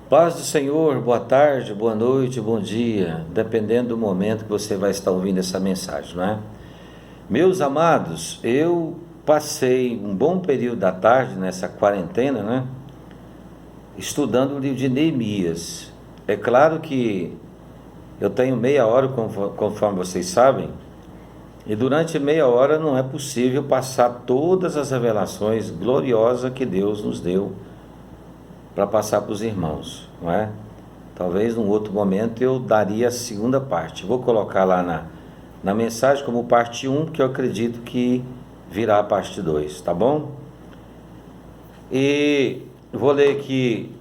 Paz do Senhor, boa tarde, boa noite, bom dia, dependendo do momento que você vai estar ouvindo essa mensagem, não é? Meus amados, eu passei um bom período da tarde nessa quarentena, né? Estudando o livro de Neemias. É claro que eu tenho meia hora, conforme vocês sabem, e durante meia hora não é possível passar todas as revelações gloriosas que Deus nos deu para passar para os irmãos, não é? Talvez num outro momento eu daria a segunda parte. Vou colocar lá na mensagem como parte 1, porque eu acredito que virá a parte 2, tá bom? E vou ler aqui,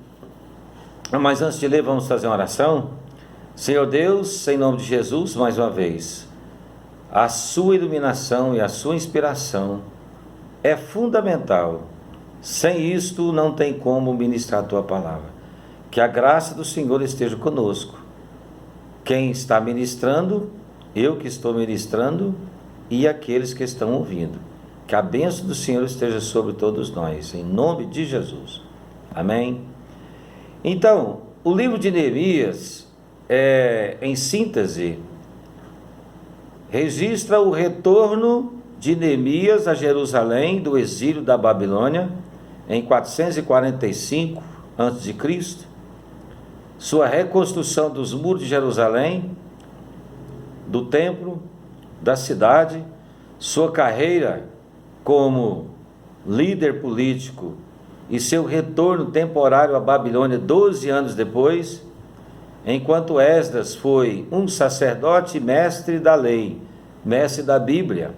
mas antes de ler, vamos fazer uma oração. Senhor Deus, em nome de Jesus, mais uma vez, a sua iluminação e a sua inspiração é fundamental. Sem isto não tem como ministrar a tua palavra. Que a graça do Senhor esteja conosco. Quem está ministrando, eu que estou ministrando e aqueles que estão ouvindo. Que a bênção do Senhor esteja sobre todos nós, em nome de Jesus. Amém? Então, o livro de Neemias, em síntese, registra o retorno de Neemias a Jerusalém do exílio da Babilônia em 445 a.C., sua reconstrução dos muros de Jerusalém, do templo, da cidade, sua carreira como líder político e seu retorno temporário à Babilônia 12 anos depois, enquanto Esdras foi um sacerdote mestre da lei, mestre da Bíblia,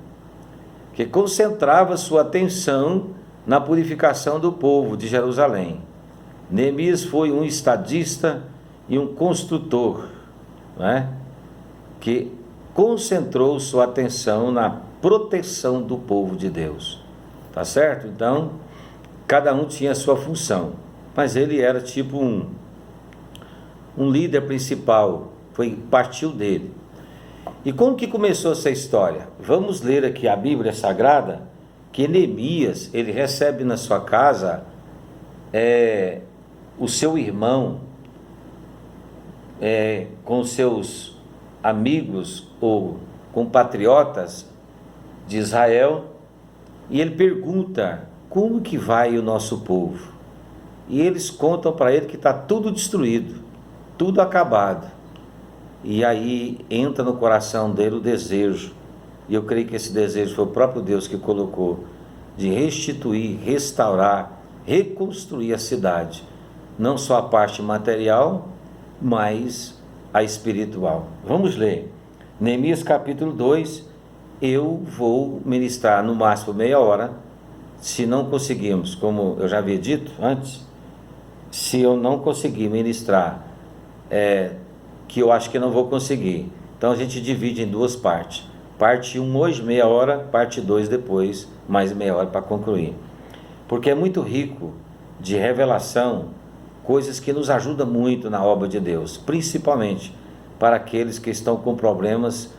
que concentrava sua atenção na purificação do povo de Jerusalém. Neemias foi um estadista e um construtor, né, que concentrou sua atenção na proteção do povo de Deus. Tá certo? Então, cada um tinha a sua função, mas ele era tipo um líder principal, partiu dele. E como que começou essa história? Vamos ler aqui a Bíblia Sagrada, que Neemias, ele recebe na sua casa o seu irmão, com seus amigos ou compatriotas de Israel, e ele pergunta, como que vai o nosso povo? E eles contam para ele que está tudo destruído, tudo acabado. E aí entra no coração dele o desejo, e eu creio que esse desejo foi o próprio Deus que colocou, de restituir, restaurar, reconstruir a cidade, não só a parte material, mas a espiritual. Vamos ler Neemias capítulo 2. Eu vou ministrar no máximo meia hora. Se não conseguirmos, como eu já havia dito antes, se eu não conseguir ministrar, que eu acho que não vou conseguir, então a gente divide em duas partes. Parte 1 hoje, meia hora, parte 2 depois, mais meia hora para concluir. Porque é muito rico de revelação, coisas que nos ajudam muito na obra de Deus, principalmente para aqueles que estão com problemas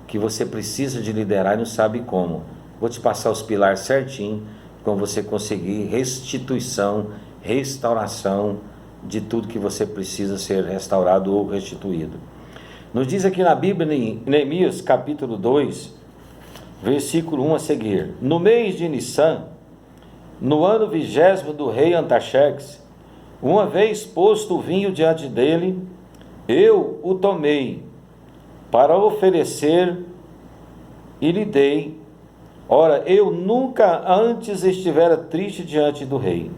que você precisa de liderar e não sabe como. Vou te passar os pilares certinho, como você conseguir restituição, restauração de tudo que você precisa ser restaurado ou restituído. Nos diz aqui na Bíblia, em Neemias capítulo 2, versículo 1 a seguir: no mês de Nissan, no ano 20º do rei Artaxerxes, uma vez posto o vinho diante dele, eu o tomei para oferecer e lhe dei. Ora, eu nunca antes estivera triste diante do rei.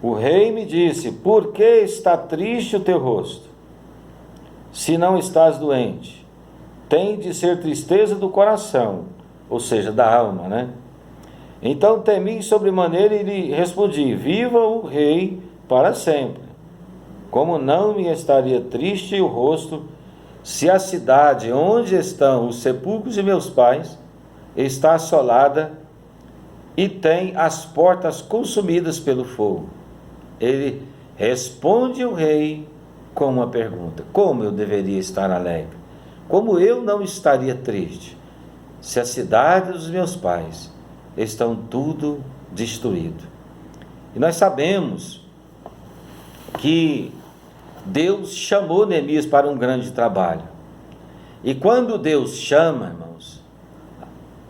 O rei me disse: por que está triste o teu rosto? Se não estás doente, tem de ser tristeza do coração, ou seja, da alma, né? Então temi sobremaneira e lhe respondi: viva o rei para sempre. Como não me estaria triste o rosto, se a cidade onde estão os sepulcros de meus pais está assolada e tem as portas consumidas pelo fogo? Ele responde o rei com uma pergunta: como eu deveria estar alegre? Como eu não estaria triste se a cidade dos meus pais estão tudo destruído? E nós sabemos que Deus chamou Neemias para um grande trabalho. E quando Deus chama, irmãos,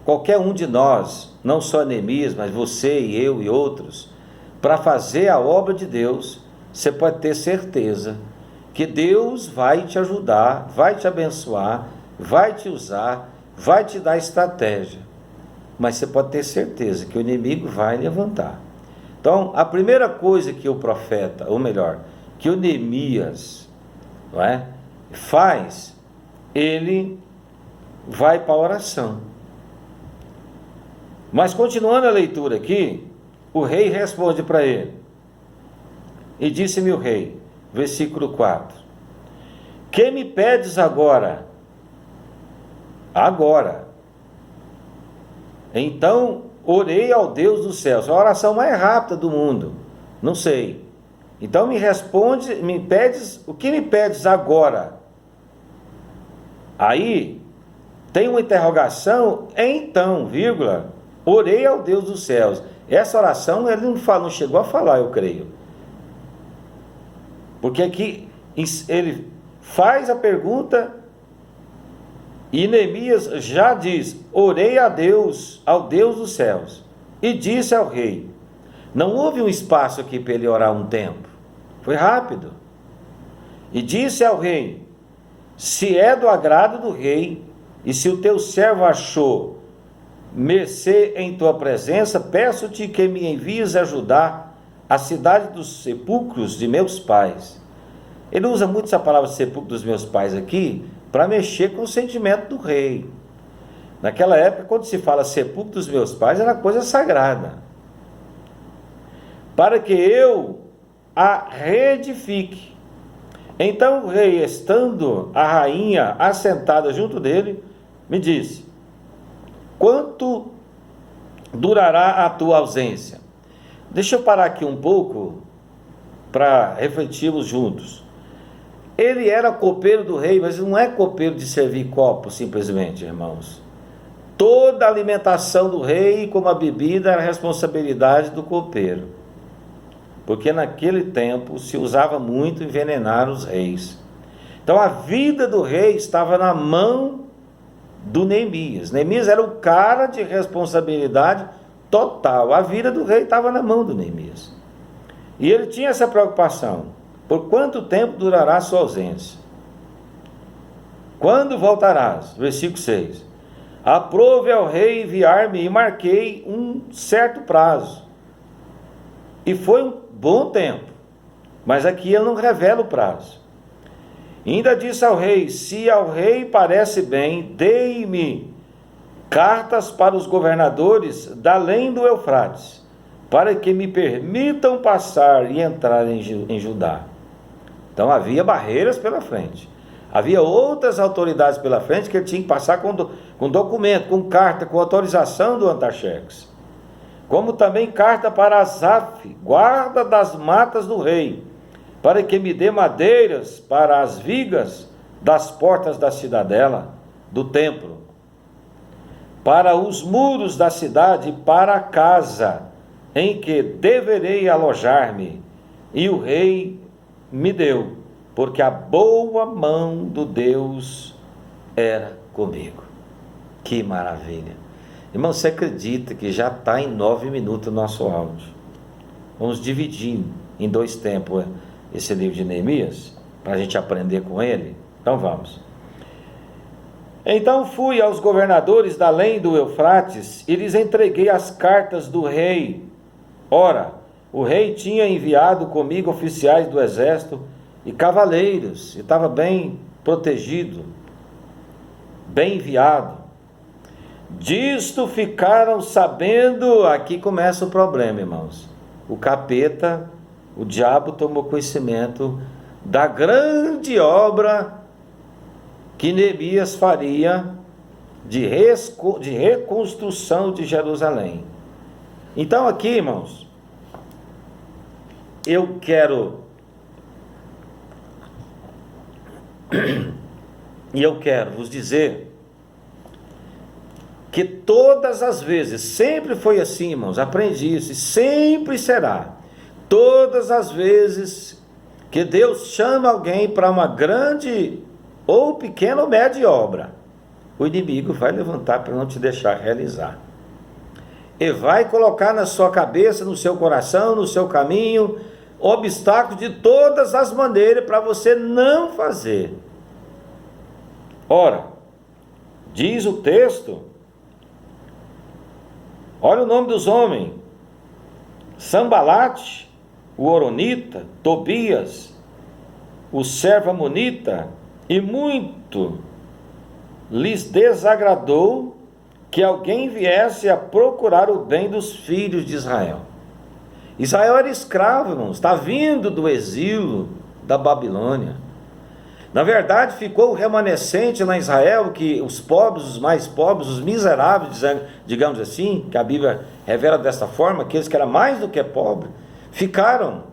qualquer um de nós, não só Neemias, mas você e eu e outros, para fazer a obra de Deus, você pode ter certeza que Deus vai te ajudar, vai te abençoar, vai te usar, vai te dar estratégia. Mas você pode ter certeza que o inimigo vai levantar. Então, a primeira coisa que o profeta, ou melhor, que o Neemias, não é, faz, ele vai para a oração. Mas continuando a leitura aqui, o rei responde para ele: e disse-me o rei, versículo 4: que me pedes agora? Agora. Então orei ao Deus dos céus. A oração mais rápida do mundo. Não sei. Então me responde, me pedes, o que me pedes agora? Aí tem uma interrogação, então, vírgula, orei ao Deus dos céus. Essa oração ele não chegou a falar, eu creio. Porque aqui ele faz a pergunta e Neemias já diz: orei a Deus, ao Deus dos céus, e disse ao rei. Não houve um espaço aqui para ele orar um tempo, foi rápido. E disse ao rei: se é do agrado do rei, e se o teu servo achou mercê em tua presença, peço-te que me envies ajudar a cidade dos sepulcros de meus pais. Ele usa muito essa palavra sepulcro dos meus pais aqui, para mexer com o sentimento do rei. Naquela época, quando se fala sepulcro dos meus pais, era coisa sagrada. Para que eu a reedifique. Então o rei, estando a rainha assentada junto dele, me disse: quanto durará a tua ausência? Deixa eu parar aqui um pouco para refletirmos juntos. Ele era copeiro do rei, mas não é copeiro de servir copo simplesmente, irmãos. Toda a alimentação do rei, como a bebida, era responsabilidade do copeiro. Porque naquele tempo se usava muito envenenar os reis. Então a vida do rei estava na mão do Neemias. Neemias era o cara de responsabilidade total. A vida do rei estava na mão do Neemias. E ele tinha essa preocupação. Por quanto tempo durará a sua ausência? Quando voltarás? Versículo 6. Aprove ao rei enviar-me, e marquei um certo prazo. E foi um bom tempo. Mas aqui ele não revela o prazo. Ainda disse ao rei: se ao rei parece bem, dei-me cartas para os governadores da além do Eufrates, para que me permitam passar e entrar em Judá. Então havia barreiras pela frente. Havia outras autoridades pela frente que ele tinha que passar com documento, com carta, com autorização do Artaxerxes. Como também carta para Asaf, guarda das matas do rei, para que me dê madeiras para as vigas das portas da cidadela, do templo, para os muros da cidade, para a casa em que deverei alojar-me. E o rei me deu, porque a boa mão do Deus era comigo. Que maravilha! Irmão, você acredita que já está em 9 minutos o nosso áudio? Vamos dividir em 2 tempos esse livro de Neemias, para a gente aprender com ele? Então vamos. Então fui aos governadores da além do Eufrates e lhes entreguei as cartas do rei. Ora, o rei tinha enviado comigo oficiais do exército e cavaleiros, e estava bem protegido, bem enviado. Disto ficaram sabendo. Aqui começa o problema, irmãos. O capeta, o diabo tomou conhecimento da grande obra que Neemias faria de reconstrução de Jerusalém. Então aqui, irmãos, eu quero vos dizer que todas as vezes, sempre foi assim, irmãos, aprendi isso, e sempre será, todas as vezes que Deus chama alguém para uma grande ou pequena ou média obra, o inimigo vai levantar para não te deixar realizar. E vai colocar na sua cabeça, no seu coração, no seu caminho, obstáculos de todas as maneiras para você não fazer. Ora, diz o texto, olha o nome dos homens: Sambalate, o Horonita, Tobias, o servo amonita, e muito lhes desagradou que alguém viesse a procurar o bem dos filhos de Israel. Israel era escravo, irmãos, está vindo do exílio da Babilônia. Na verdade, ficou o remanescente lá em Israel, que os pobres, os mais pobres, os miseráveis, digamos assim, que a Bíblia revela dessa forma, aqueles que eram mais do que pobres, ficaram.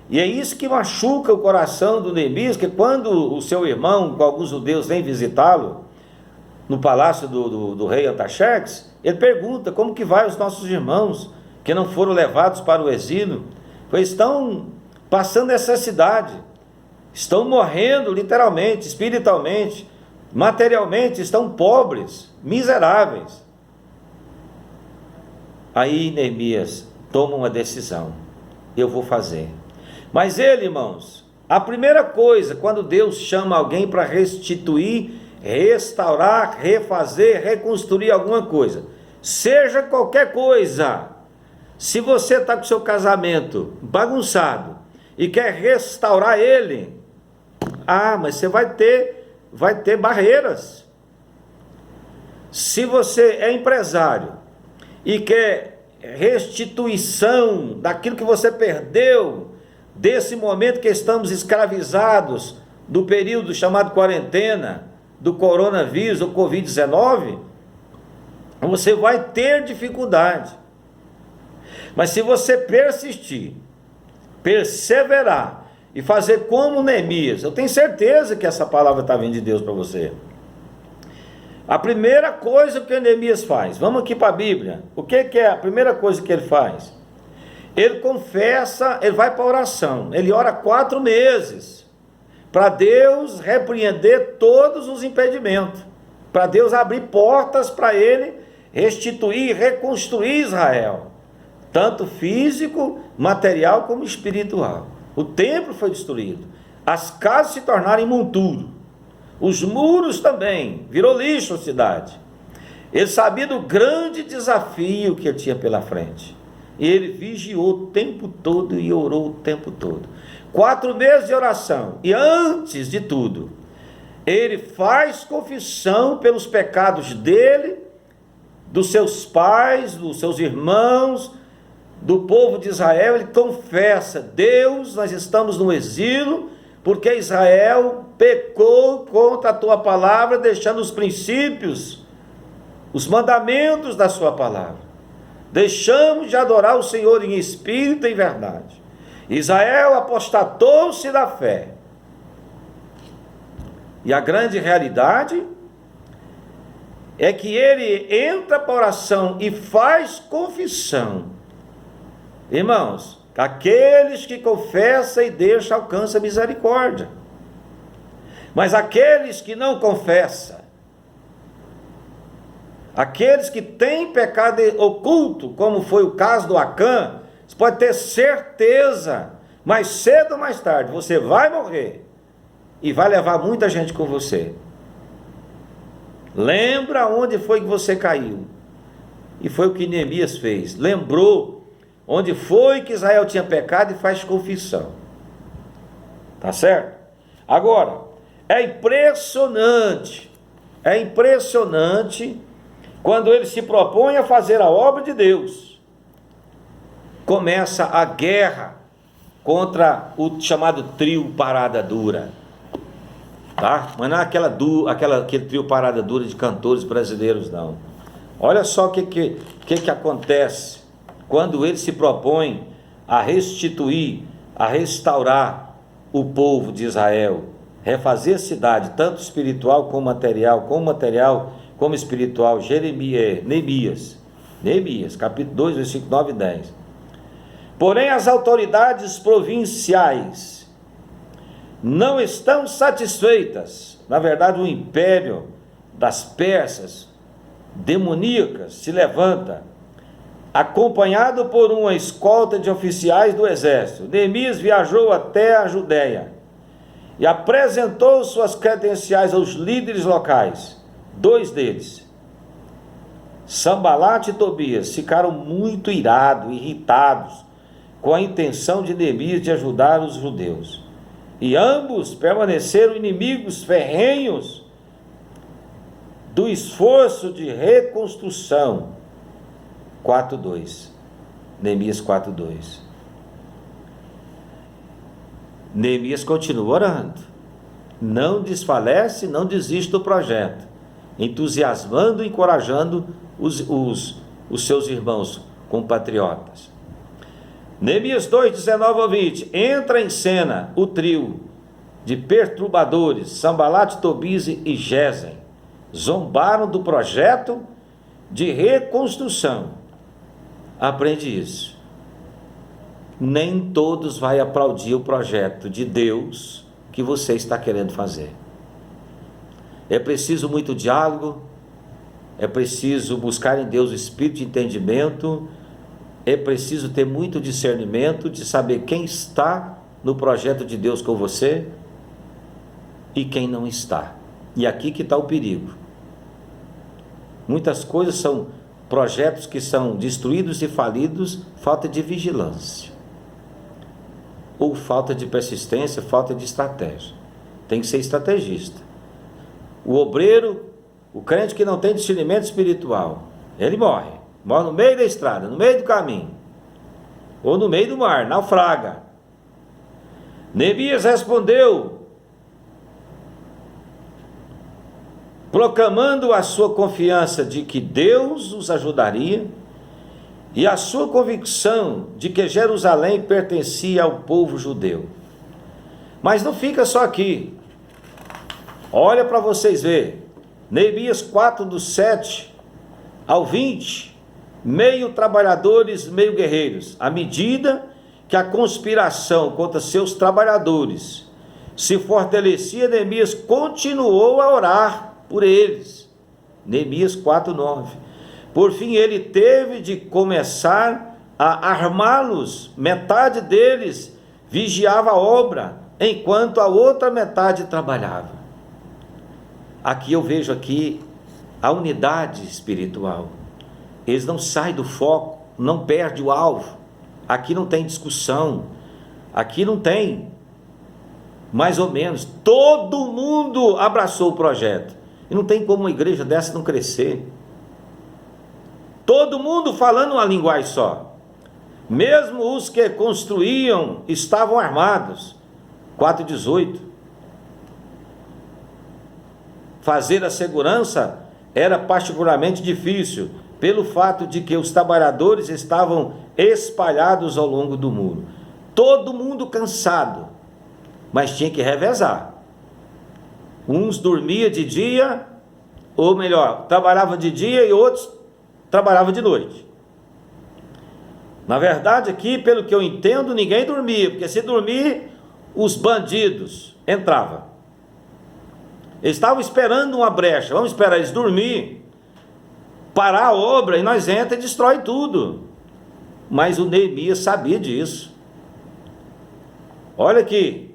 E é isso que machuca o coração do Neemias, que quando o seu irmão, com alguns judeus, vem visitá-lo no palácio do rei Artaxerxes, ele pergunta: como que vai os nossos irmãos que não foram levados para o exílio? Pois estão passando necessidade, estão morrendo literalmente, espiritualmente, materialmente, estão pobres, miseráveis. Aí Neemias toma uma decisão: eu vou fazer. Mas ele, irmãos, a primeira coisa, quando Deus chama alguém para restituir, restaurar, refazer, reconstruir alguma coisa, seja qualquer coisa, se você está com seu casamento bagunçado e quer restaurar ele, mas você vai ter barreiras. Se você é empresário e quer restituição daquilo que você perdeu, desse momento que estamos escravizados, do período chamado quarentena, do coronavírus, ou Covid-19, você vai ter dificuldade. Mas se você persistir, perseverar e fazer como Neemias, eu tenho certeza que essa palavra está vindo de Deus para você. A primeira coisa que Neemias faz, vamos aqui para a Bíblia, o que é a primeira coisa que ele faz? Ele confessa, ele vai para a oração, ele ora 4 meses, para Deus repreender todos os impedimentos, para Deus abrir portas para ele restituir, reconstruir Israel, tanto físico, material como espiritual. O templo foi destruído, as casas se tornaram monturo, os muros também, virou lixo a cidade. Ele sabia do grande desafio que ele tinha pela frente, e ele vigiou o tempo todo e orou o tempo todo. 4 meses de oração, e antes de tudo, ele faz confissão pelos pecados dele, dos seus pais, dos seus irmãos, do povo de Israel. Ele confessa: Deus, nós estamos no exílio, porque Israel pecou contra a tua palavra, deixando os princípios, os mandamentos da sua palavra. Deixamos de adorar o Senhor em espírito e em verdade. Israel apostatou-se da fé. E a grande realidade é que ele entra para a oração e faz confissão. Irmãos, aqueles que confessam e deixam alcançam misericórdia. Mas aqueles que não confessam, aqueles que têm pecado oculto, como foi o caso do Acã, você pode ter certeza, mais cedo ou mais tarde, você vai morrer e vai levar muita gente com você. Lembra onde foi que você caiu, e foi o que Neemias fez. Lembrou onde foi que Israel tinha pecado e faz confissão. Tá certo? Agora, é impressionante quando ele se propõe a fazer a obra de Deus, começa a guerra contra o chamado trio Parada Dura, tá? Mas não é aquele trio Parada Dura de cantores brasileiros, não. Olha só o que acontece quando ele se propõe a restituir, a restaurar o povo de Israel, refazer a cidade, tanto espiritual como material, como espiritual. Neemias, capítulo 2, versículo 9 e 10. Porém, as autoridades provinciais não estão satisfeitas. Na verdade, o império das persas demoníacas se levanta, acompanhado por uma escolta de oficiais do exército. Neemias viajou até a Judéia e apresentou suas credenciais aos líderes locais. 2 deles, Sanbalate e Tobias, ficaram muito irritados com a intenção de Neemias de ajudar os judeus. E ambos permaneceram inimigos ferrenhos do esforço de reconstrução. 4:2. Neemias 4:2. Neemias continua orando. Não desfalece, não desiste do projeto, entusiasmando e encorajando os seus irmãos compatriotas. Neemias 2:19-20. Entra em cena o trio de perturbadores, Sanbalate, Tobias e Gesem. Zombaram do projeto de reconstrução. Aprende isso. Nem todos vão aplaudir o projeto de Deus que você está querendo fazer. É preciso muito diálogo, é preciso buscar em Deus o espírito de entendimento, é preciso ter muito discernimento de saber quem está no projeto de Deus com você e quem não está. E aqui que está o perigo. Muitas coisas são projetos que são destruídos e falidos, falta de vigilância, ou falta de persistência, falta de estratégia. Tem que ser estrategista. O obreiro, o crente que não tem discernimento espiritual, ele morre no meio da estrada, no meio do caminho, ou no meio do mar, naufraga. Neemias respondeu, proclamando a sua confiança de que Deus os ajudaria e a sua convicção de que Jerusalém pertencia ao povo judeu. Mas não fica só aqui. Olha para vocês verem. Neemias 4:7-20. Meio trabalhadores, meio guerreiros. À medida que a conspiração contra seus trabalhadores se fortalecia, Neemias continuou a orar por eles. Neemias 4:9. Por fim, ele teve de começar a armá-los. Metade deles vigiava a obra, enquanto a outra metade trabalhava. Aqui eu vejo aqui a unidade espiritual. Eles não saem do foco, não perdem o alvo. Aqui não tem discussão, aqui não tem mais ou menos. Todo mundo abraçou o projeto. E não tem como uma igreja dessa não crescer. Todo mundo falando uma linguagem só. Mesmo os que construíam estavam armados. 4:18. Fazer a segurança era particularmente difícil, pelo fato de que os trabalhadores estavam espalhados ao longo do muro. Todo mundo cansado, mas tinha que revezar. Uns dormiam de dia, ou melhor, trabalhavam de dia e outros trabalhavam de noite. Na verdade aqui, pelo que eu entendo, ninguém dormia, porque se dormir, os bandidos entravam. Eles estavam esperando uma brecha. Vamos esperar eles dormir, parar a obra, e nós entra e destrói tudo. Mas o Neemias sabia disso. Olha aqui,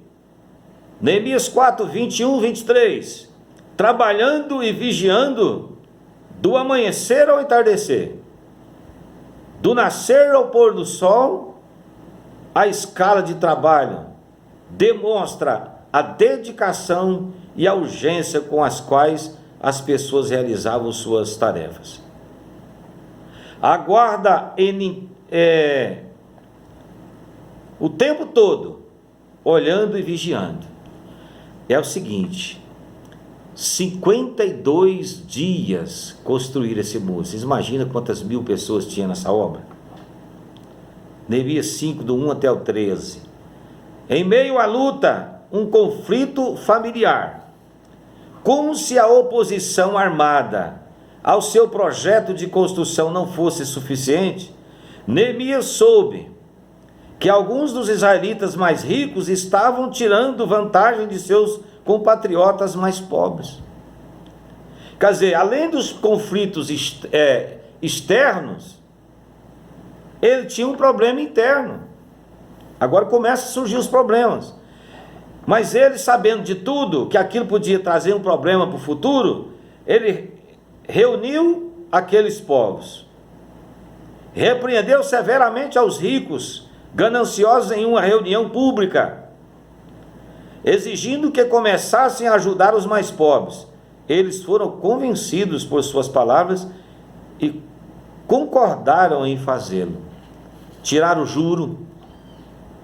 Neemias 4:21-23. Trabalhando e vigiando do amanhecer ao entardecer, do nascer ao pôr do sol. A escala de trabalho demonstra a dedicação e a urgência com as quais as pessoas realizavam suas tarefas. Aguarda o tempo todo, olhando e vigiando. É o seguinte: 52 dias construir esse muro. Vocês imaginam quantas mil pessoas tinha nessa obra? Neemias 5, do 1 até o 13. Em meio à luta, um conflito familiar. Como se a oposição armada ao seu projeto de construção não fosse suficiente, Neemias soube que alguns dos israelitas mais ricos estavam tirando vantagem de seus compatriotas mais pobres. Quer dizer, além dos conflitos externos, ele tinha um problema interno. Agora começam a surgir os problemas. Mas ele, sabendo de tudo, que aquilo podia trazer um problema para o futuro, ele reuniu aqueles povos. Repreendeu severamente aos ricos, gananciosos, em uma reunião pública, exigindo que começassem a ajudar os mais pobres. Eles foram convencidos por suas palavras e concordaram em fazê-lo. Tiraram o juro,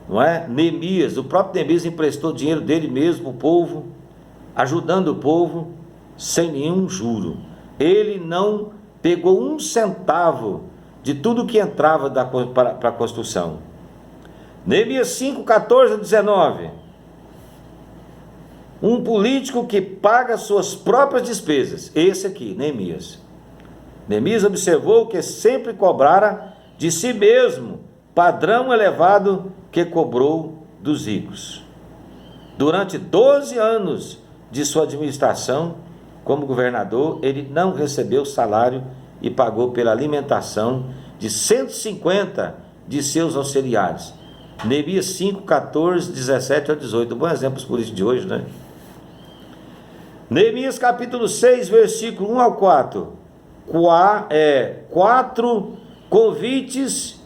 não é? Neemias, o próprio Neemias emprestou dinheiro dele mesmo, o povo, ajudando o povo, sem nenhum juro. Ele não pegou um centavo de tudo que entrava para a construção. Neemias 5, 14 a 19. Um político que paga suas próprias despesas. Esse aqui, Neemias. Neemias observou que sempre cobrara de si mesmo padrão elevado que cobrou dos ricos. Durante 12 anos de sua administração como governador, ele não recebeu salário e pagou pela alimentação de 150 de seus auxiliares. Neemias 5, 14, 17 a 18. Um bom exemplo por isso de hoje, né? Neemias capítulo 6, versículo 1 ao 4. 4 convites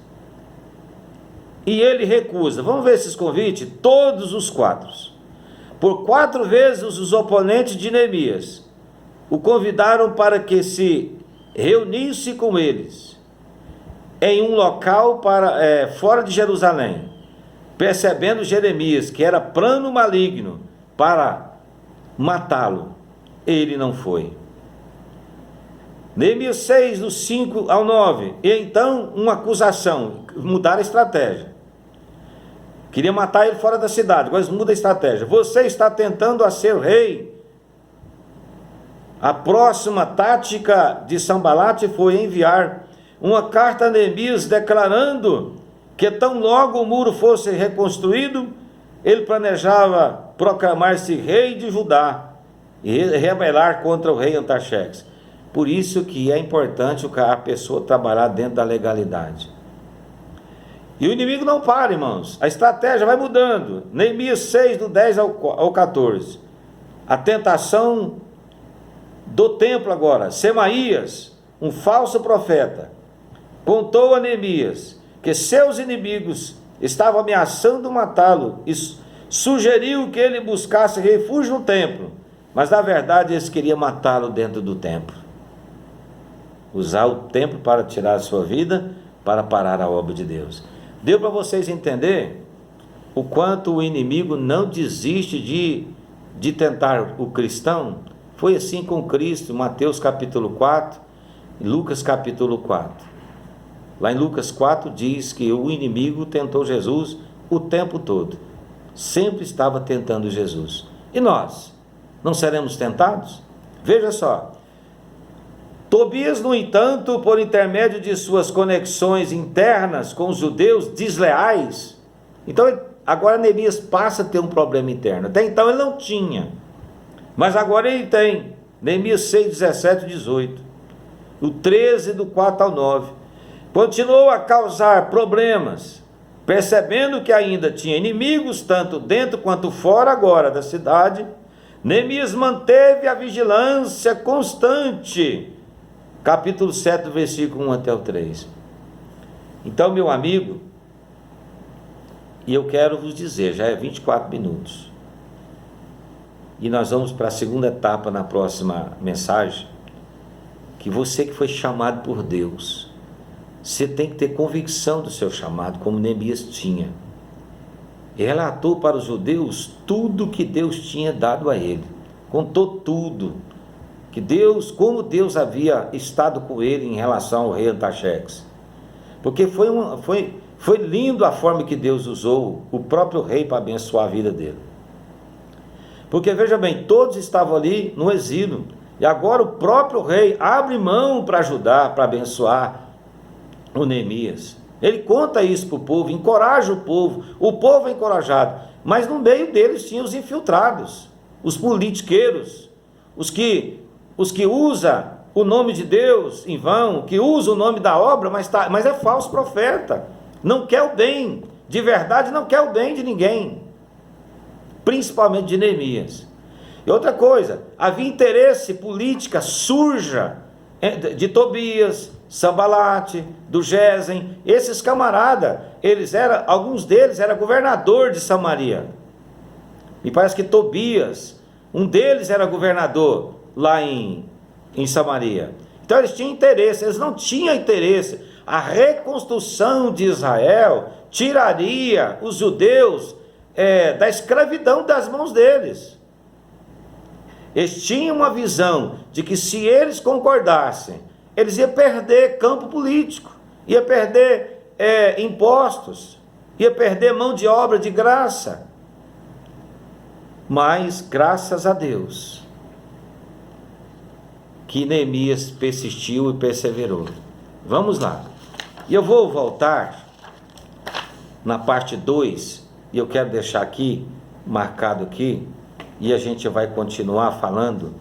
e ele recusa. Vamos ver esses convites? Todos os 4. Por 4 vezes os oponentes de Neemias o convidaram para que se reunisse com eles em um local fora de Jerusalém, percebendo Jeremias que era plano maligno para matá-lo. Ele não foi. Neemias 6, do 5 ao 9. E então uma acusação, mudaram a estratégia. Queria matar ele fora da cidade, agora muda a estratégia. Você está tentando a ser rei. A próxima tática de Sanbalate foi enviar uma carta a Neemias declarando que tão logo o muro fosse reconstruído, ele planejava proclamar-se rei de Judá e rebelar contra o rei Artaxerxes. Por isso que é importante a pessoa trabalhar dentro da legalidade. E o inimigo não para, irmãos. A estratégia vai mudando. Neemias 6, do 10 ao 14. A tentação do templo agora. Semaías, um falso profeta, contou a Neemias que seus inimigos estavam ameaçando matá-lo e sugeriu que ele buscasse refúgio no templo. Mas na verdade eles queriam matá-lo dentro do templo. Usar o templo para tirar a sua vida, para parar a obra de Deus. Deu para vocês entender o quanto o inimigo não desiste de tentar o cristão? Foi assim com Cristo, Mateus capítulo 4 e Lucas capítulo 4. Lá em Lucas 4 diz que o inimigo tentou Jesus o tempo todo. Sempre estava tentando Jesus. E nós? Não seremos tentados? Veja só. Tobias, no entanto, por intermédio de suas conexões internas com os judeus desleais, então agora Neemias passa a ter um problema interno. Até então ele não tinha, mas agora ele tem. Neemias 6, 17 e 18, o 13 do 4 ao 9, continuou a causar problemas, percebendo que ainda tinha inimigos, tanto dentro quanto fora agora da cidade. Neemias manteve a vigilância constante. Capítulo 7, versículo 1 até o 3. Então, meu amigo, e eu quero vos dizer, já é 24 minutos, e nós vamos para a segunda etapa na próxima mensagem, que você que foi chamado por Deus, você tem que ter convicção do seu chamado, como Neemias tinha. Ele relatou para os judeus tudo que Deus tinha dado a ele, contou tudo, que Deus, como Deus havia estado com ele em relação ao rei Artaxerxes. Porque foi lindo a forma que Deus usou o próprio rei para abençoar a vida dele. Porque veja bem, todos estavam ali no exílio, e agora o próprio rei abre mão para ajudar, para abençoar o Neemias. Ele conta isso para o povo, encoraja o povo é encorajado, mas no meio deles tinha os infiltrados, os politiqueiros, os que usam o nome de Deus em vão, que usa o nome da obra, mas é falso profeta, não quer o bem, de verdade não quer o bem de ninguém, principalmente de Neemias. E outra coisa, havia interesse política suja de Tobias, Sambalate, do Gesem. Esses camaradas, alguns deles era governador de Samaria. Me parece que Tobias, um deles era governador lá em Samaria. Então eles tinham interesse, eles não tinham interesse. A reconstrução de Israel tiraria os judeus da escravidão das mãos deles. Eles tinham uma visão de que se eles concordassem, eles iam perder campo político, ia perder impostos, ia perder mão de obra de graça. Mas graças a Deus que Neemias persistiu e perseverou. Vamos lá. E eu vou voltar na parte 2, e eu quero deixar aqui, marcado aqui, e a gente vai continuar falando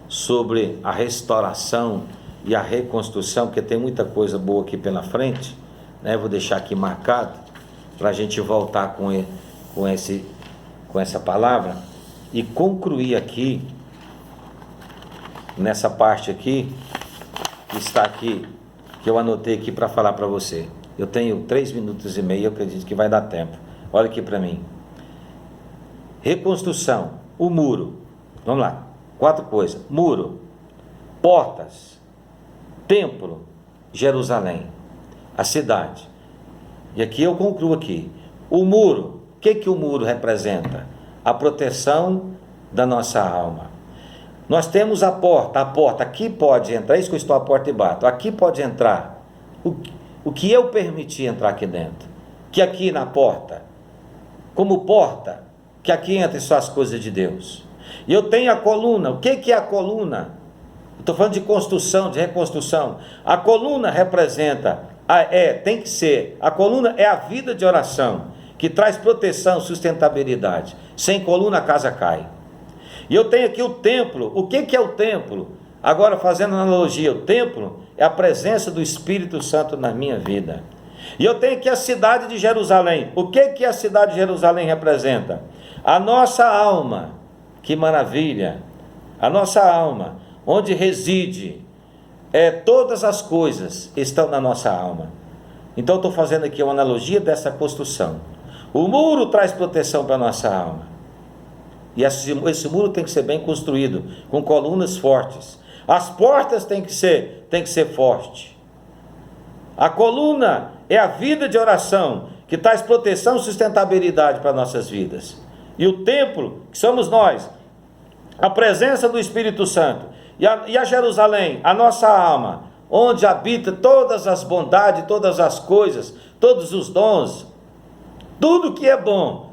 sobre a restauração e a reconstrução, porque tem muita coisa boa aqui pela frente, né? Vou deixar aqui marcado, para a gente voltar com essa palavra, e concluir aqui, nessa parte aqui, que está aqui, que eu anotei aqui para falar para você. Eu tenho 3 minutos e meio, eu acredito que vai dar tempo. Olha aqui para mim. Reconstrução, o muro. Vamos lá, 4 coisas. Muro, portas, templo, Jerusalém, a cidade. E aqui eu concluo aqui. O muro, o que o muro representa? A proteção da nossa alma. Nós temos a porta, aqui pode entrar, isso que eu estou à porta e bato, aqui pode entrar o que eu permiti entrar aqui dentro, que aqui na porta, como porta, que aqui entre só as coisas de Deus. E eu tenho a coluna, o que é a coluna? Estou falando de construção, de reconstrução. A coluna representa, tem que ser, a coluna é a vida de oração, que traz proteção, sustentabilidade. Sem coluna a casa cai. E eu tenho aqui o templo. O que é o templo? Agora fazendo analogia, o templo é a presença do Espírito Santo na minha vida. E eu tenho aqui a cidade de Jerusalém. O que a cidade de Jerusalém representa? A nossa alma. Que maravilha! A nossa alma, onde reside, todas as coisas estão na nossa alma. Então eu estou fazendo aqui uma analogia dessa construção. O muro traz proteção para a nossa alma. E esse muro tem que ser bem construído, com colunas fortes. As portas tem que ser forte. A coluna é a vida de oração, que traz proteção e sustentabilidade para nossas vidas. E o templo, que somos nós, a presença do Espírito Santo. E a Jerusalém, a nossa alma, onde habita todas as bondades, todas as coisas, todos os dons. Tudo que é bom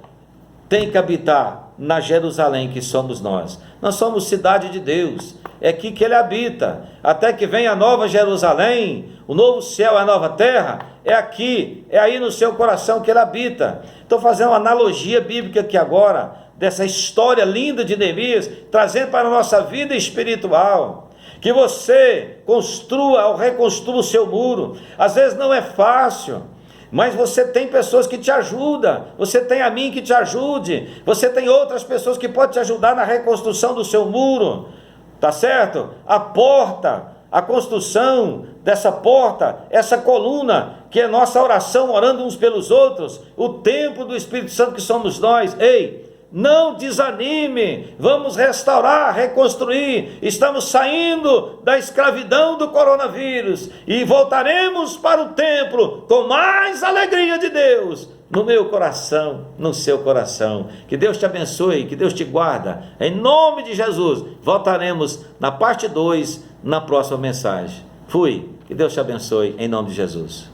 tem que habitar na Jerusalém, que somos nós. Nós somos cidade de Deus, é aqui que Ele habita, até que venha a nova Jerusalém, o novo céu e a nova terra, é aqui, é aí no seu coração que Ele habita. Estou fazendo uma analogia bíblica aqui agora, dessa história linda de Neemias, trazendo para a nossa vida espiritual, que você construa ou reconstrua o seu muro. Às vezes não é fácil, mas você tem pessoas que te ajudam, você tem a mim que te ajude, você tem outras pessoas que podem te ajudar na reconstrução do seu muro, tá certo? A porta, a construção dessa porta, essa coluna, que é nossa oração, orando uns pelos outros, o templo do Espírito Santo que somos nós. Ei, não desanime, vamos restaurar, reconstruir, estamos saindo da escravidão do coronavírus e voltaremos para o templo com mais alegria de Deus no meu coração, no seu coração. Que Deus te abençoe, que Deus te guarda, em nome de Jesus. Voltaremos na parte 2, na próxima mensagem. Fui, que Deus te abençoe, em nome de Jesus.